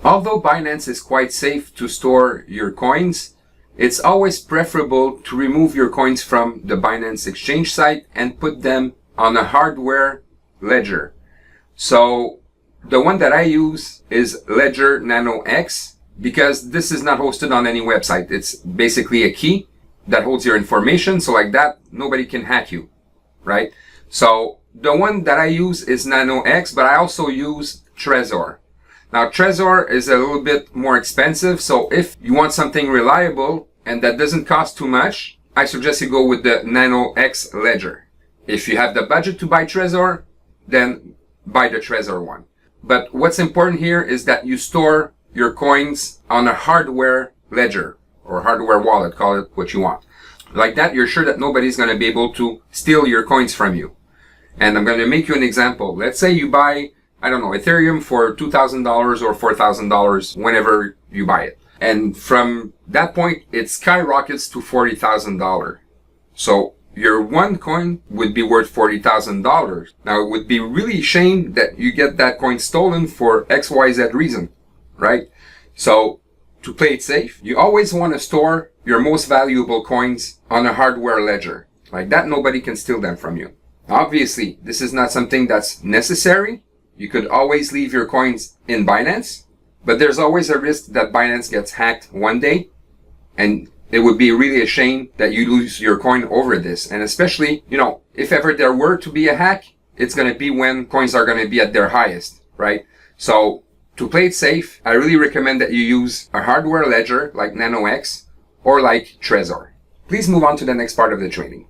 Although Binance is quite safe to store your coins, it's always preferable to remove your coins from the Binance exchange site and put them on a hardware ledger. So the one that I use is Ledger Nano X, because this is not hosted on any website. It's basically a key that holds your information. So like that, nobody can hack you, right? So the one that I use is Nano X, but I also use Trezor. Now Trezor is a little bit more expensive. So if you want something reliable and that doesn't cost too much, I suggest you go with the Nano X Ledger. If you have the budget to buy Trezor, then buy the Trezor one. But what's important here is that you store your coins on a hardware ledger or hardware wallet, call it what you want. Like that, you're sure that nobody's going to be able to steal your coins from you. And I'm going to make you an example. Let's say you buy, I don't know, Ethereum for $2,000 or $4,000 whenever you buy it. And from that point, it skyrockets to $40,000. So your one coin would be worth $40,000. Now, it would be really a shame that you get that coin stolen for XYZ reason, right? So to play it safe, you always want to store your most valuable coins on a hardware ledger. Like that, nobody can steal them from you. Obviously, this is not something that's necessary. You could always leave your coins in Binance, but there's always a risk that Binance gets hacked one day, and it would be really a shame that you lose your coin over this. And especially, if ever there were to be a hack, it's going to be when coins are going to be at their highest, right? So to play it safe, I really recommend that you use a hardware ledger like Nano X or like Trezor. Please move on to the next part of the training.